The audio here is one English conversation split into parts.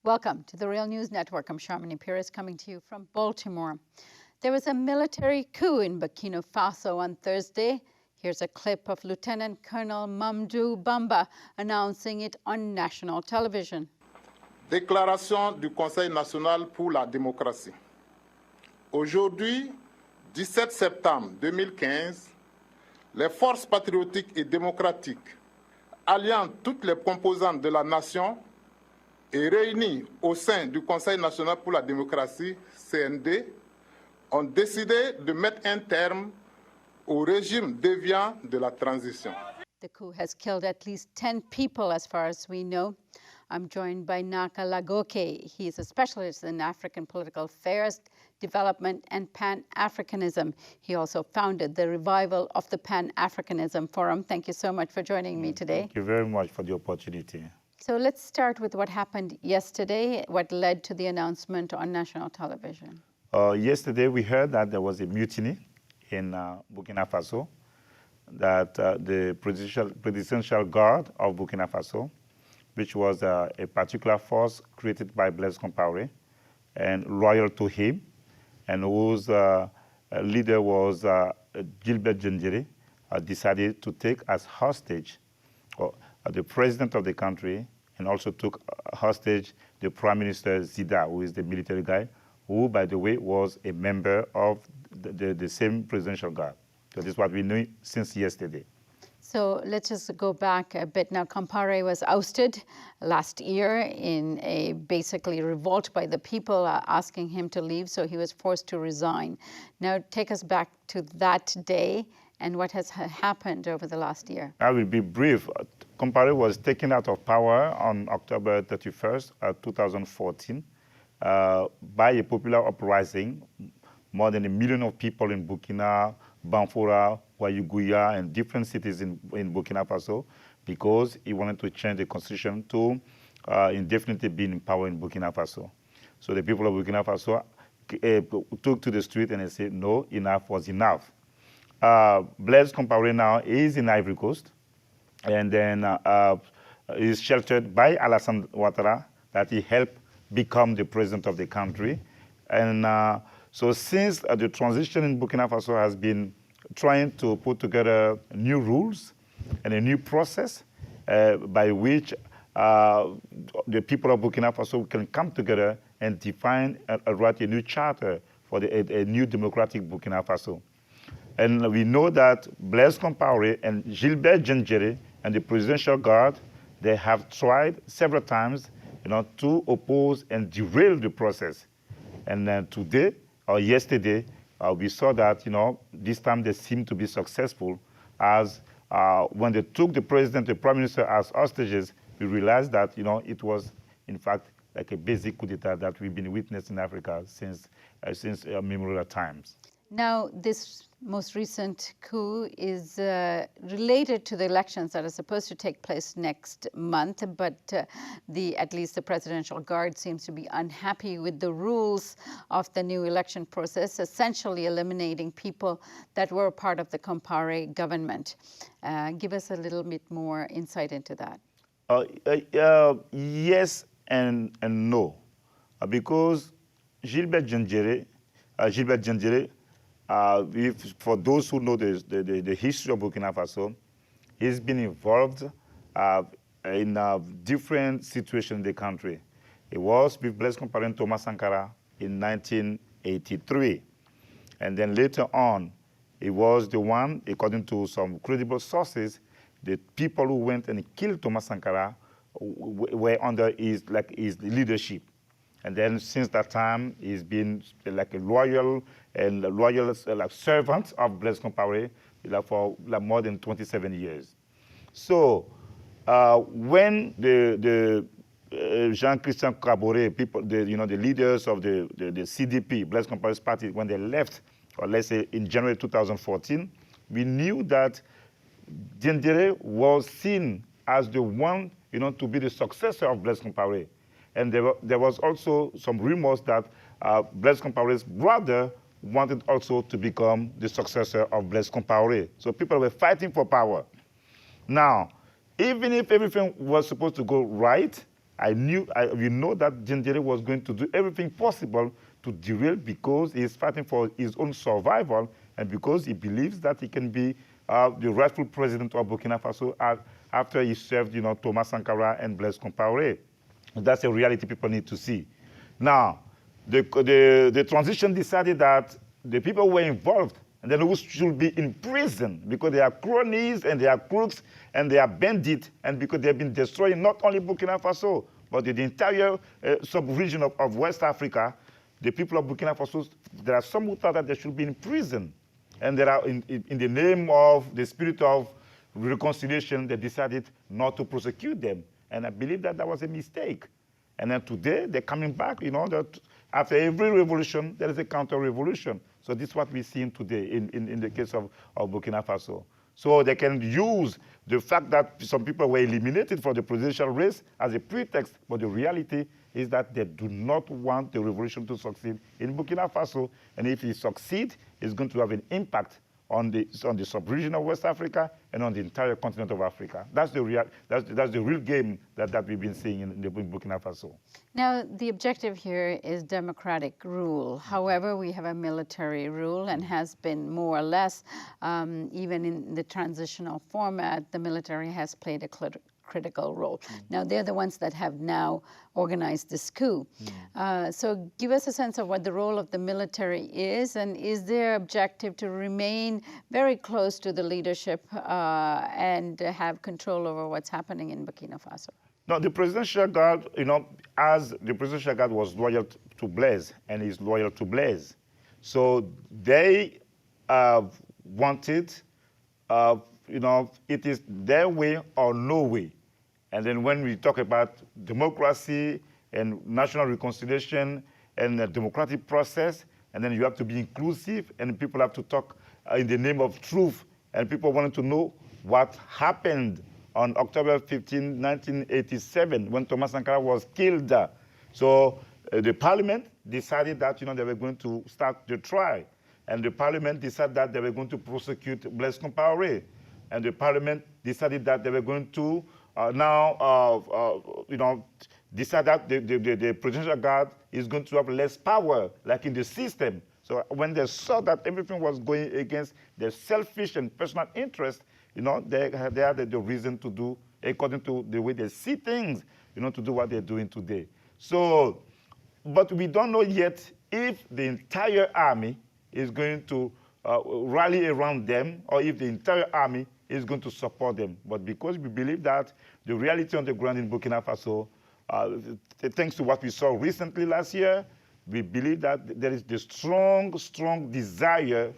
Welcome to the Real News Network. I'm Sharmini Pires coming to you from Baltimore. There was a military coup in Burkina Faso on Thursday. Here's a clip of Lieutenant Colonel Mamadou Bamba announcing it on national television. Déclaration du Conseil national pour la démocratie. Aujourd'hui, 17 septembre 2015, les forces patriotiques et démocratiques, alliant toutes les composantes de la nation et réunies au sein du Conseil national pour la démocratie, CND, ont décidé de mettre un terme au régime déviant de la transition. The coup has killed at least 10 people as far as we know. I'm joined by Naka Lagoke. He's a specialist in African political affairs, development, and Pan-Africanism. He also founded the Revival of the Pan-Africanism Forum. Thank you so much for joining me today. Thank you very much for the opportunity. So let's start with what happened yesterday, what led to the announcement on national television. Yesterday, we heard that there was a mutiny in Burkina Faso, that the presidential guard of Burkina Faso, which was a particular force created by Blaise Compaoré and loyal to him, and whose leader was Gilbert Diendéré, decided to take as hostage the president of the country, and also took hostage the Prime Minister Zida, who is the military guy, who, by the way, was a member of the same presidential guard. So this is what we knew since yesterday. So let's just go back a bit. Now, Compaoré was ousted last year in a basically revolt by the people asking him to leave, so he was forced to resign. Now, take us back to that day and what has happened over the last year. I will be brief. Compaoré was taken out of power on October 31st, 2014, by a popular uprising. More than 1 million of people in Burkina, Banfora, Ouagadougou, and different cities in Burkina Faso, because he wanted to change the constitution to indefinitely be in power in Burkina Faso. So the people of Burkina Faso took to the street and they said, no, enough was enough. Blaise Compaoré now is in Ivory Coast, and then is sheltered by Alassane Ouattara, that he helped become the president of the country. And so since the transition in Burkina Faso has been trying to put together new rules and a new process by which the people of Burkina Faso can come together and define and write a new charter for a new democratic Burkina Faso. And we know that Blaise Compaoré and Gilbert Diendéré and the Presidential Guard, they have tried several times, to oppose and derail the process. And then today, or yesterday, we saw that, this time they seem to be successful, as when they took the president, the prime minister as hostages, we realized that, it was, in fact, like a basic coup d'etat that we've been witnessing in Africa since memorial times. Now, this most recent coup is related to the elections that are supposed to take place next month, but at least the Presidential Guard seems to be unhappy with the rules of the new election process, essentially eliminating people that were part of the Compaoré government. Give us a little bit more insight into that. Yes and no, because Gilbert Diendéré, for those who know the history of Burkina Faso, he's been involved in different situations in the country. He was with Blaise Compaoré and Thomas Sankara in 1983. And then later on, he was the one, according to some credible sources, the people who went and killed Thomas Sankara were under his leadership. And then since that time, he's been like a loyal servant of Blaise Compaoré for more than 27 years. So when the Jean-Christian Compaoré, people, the leaders of the CDP, Blaise Compaoré's party, when they left, or let's say in January 2014, we knew that Diendéré was seen as the one, to be the successor of Blaise Compaoré. And there was also some rumors that Blaise Compaoré's brother wanted also to become the successor of Blaise Compaoré. So people were fighting for power. Now, even if everything was supposed to go right, we know that Gendere was going to do everything possible to derail because he's fighting for his own survival and because he believes that he can be the rightful president of Burkina Faso after he served, Thomas Sankara and Blaise Compaoré. That's a reality people need to see. Now, the transition decided that the people who were involved and then who should be in prison because they are cronies and they are crooks and they are bandits and because they've been destroying not only Burkina Faso, but the entire sub-region of West Africa. The people of Burkina Faso, there are some who thought that they should be in prison. And there are, in the name of the spirit of reconciliation, they decided not to prosecute them. And I believe that was a mistake. And then today, they're coming back, that after every revolution, there is a counter-revolution. So this is what we're seeing today in the case of Burkina Faso. So they can use the fact that some people were eliminated from the presidential race as a pretext, but the reality is that they do not want the revolution to succeed in Burkina Faso. And if it succeeds, it's going to have an impact on the sub-region of West Africa and on the entire continent of Africa. That's the real game that we've been seeing in Burkina Faso. Now, the objective here is democratic rule. However, we have a military rule and has been more or less, even in the transitional format, the military has played a critical role. Now, they're the ones that have now organized this coup. So give us a sense of what the role of the military is, and is their objective to remain very close to the leadership and have control over what's happening in Burkina Faso? No, the Presidential Guard, as the Presidential Guard was loyal to Blaise and is loyal to Blaise. So they wanted, it is their way or no way. And then when we talk about democracy and national reconciliation and the democratic process, and then you have to be inclusive and people have to talk in the name of truth. And people wanted to know what happened on October 15, 1987, when Thomas Sankara was killed. So the parliament decided that they were going to start the trial. And the parliament decided that they were going to prosecute Blaise Compaoré. And the parliament decided that they were going to decide that the Presidential Guard is going to have less power, like in the system. So when they saw that everything was going against their selfish and personal interest, they had the reason to do, according to the way they see things, to do what they're doing today. So, but we don't know yet if the entire army is going to rally around them or if the entire army is going to support them. But because we believe that the reality on the ground in Burkina Faso, thanks to what we saw recently last year, we believe that there is the strong desire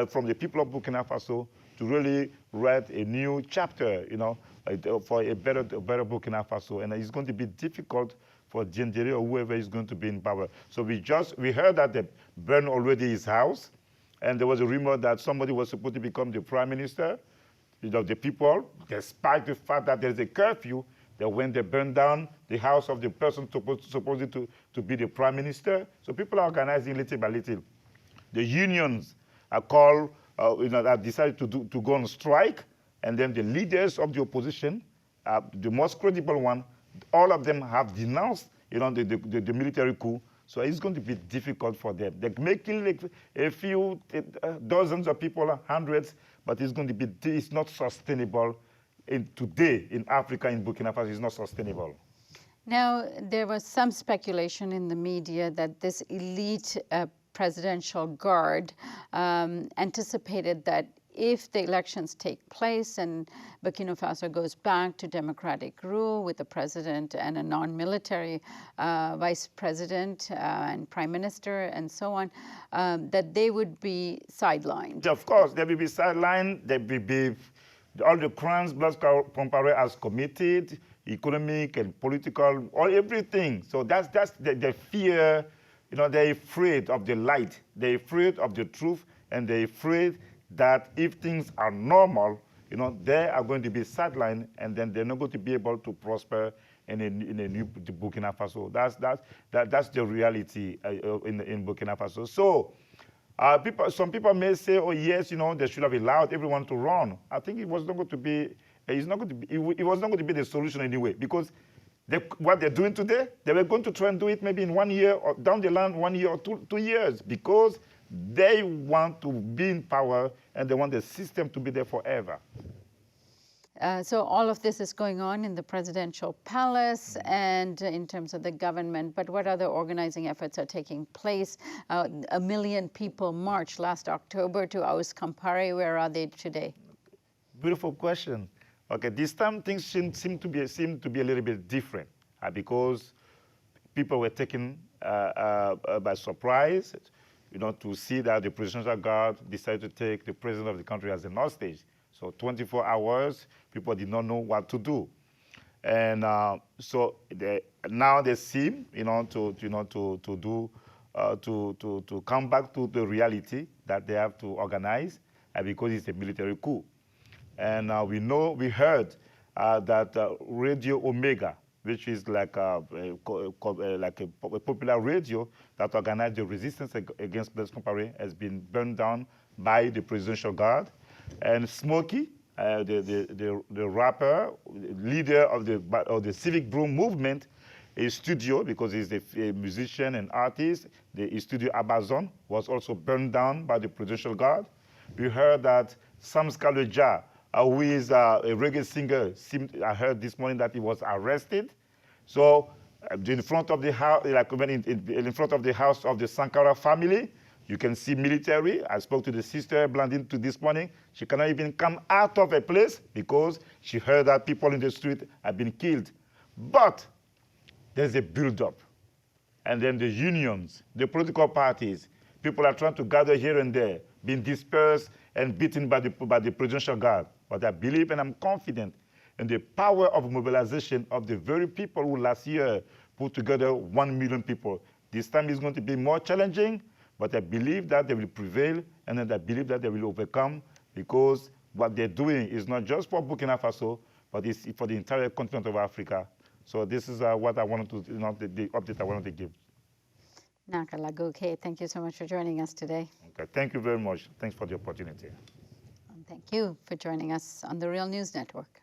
from the people of Burkina Faso to really write a new chapter, for a better Burkina Faso. And it's going to be difficult for Gendere or whoever is going to be in power. So we heard that they burned already his house, and there was a rumor that somebody was supposed to become the prime minister. The people, despite the fact that there's a curfew, that when they burned down the house of the person supposed to be the prime minister, so people are organizing little by little. The unions are called, have decided to go on strike, and then the leaders of the opposition, the most credible one, all of them have denounced, the military coup. So it's going to be difficult for them. They're making a few dozens of people, hundreds, but it's not sustainable today in Africa, in Burkina Faso. It's not sustainable. Now, there was some speculation in the media that this elite presidential guard anticipated that if the elections take place and Burkina Faso goes back to democratic rule with a president and a non-military vice president and prime minister and so on, that they would be sidelined. Of course, they will be sidelined. They will be all the crimes Blaise Compaoré has committed, economic and political, everything. So that's the fear. They're afraid of the light. They're afraid of the truth, and they're afraid that if things are normal, they are going to be sidelined, and then they're not going to be able to prosper in a new Burkina Faso. That's the reality in Burkina Faso. So some people may say, oh yes, they should have allowed everyone to run. I think it was not going to be the solution anyway, because what they're doing today, they were going to try and do it maybe in 1 year or down the line, 1 year or 2 years, because they want to be in power and they want the system to be there forever. So all of this is going on in the presidential palace and in terms of the government, but what other organizing efforts are taking place? 1 million people marched last October to oust Compaoré. Where are they today? Beautiful question. Okay, this time things seem to be a little bit different because people were taken by surprise, to see that the Presidential Guard decided to take the president of the country as an hostage. So 24 hours, people did not know what to do. And so now they seem, to come back to the reality that they have to organize because it's a military coup. And we heard that Radio Omega, which is like a popular radio that organized the resistance against Blaise Compaoré, has been burned down by the Presidential Guard. And Smokey, the rapper, leader of the Civic Broom movement, his studio, because he's a musician and artist, his studio Amazon was also burned down by the Presidential Guard. We heard that Sam Skaloja, who is a reggae singer, I heard this morning that he was arrested. So in front of the house, in front of the house of the Sankara family, you can see military. I spoke to the sister Blandine this morning. She cannot even come out of a place because she heard that people in the street have been killed. But there's a build-up. And then the unions, the political parties, people are trying to gather here and there, being dispersed and beaten by the Presidential Guard. But I believe and I'm confident in the power of mobilization of the very people who last year put together 1 million people. This time is going to be more challenging, but I believe that they will prevail, and then I believe that they will overcome, because what they're doing is not just for Burkina Faso, but it's for the entire continent of Africa. So this is what I wanted to, the update I wanted to give. Nakalagoke, thank you so much for joining us today. Okay, thank you very much. Thanks for the opportunity. And thank you for joining us on the Real News Network.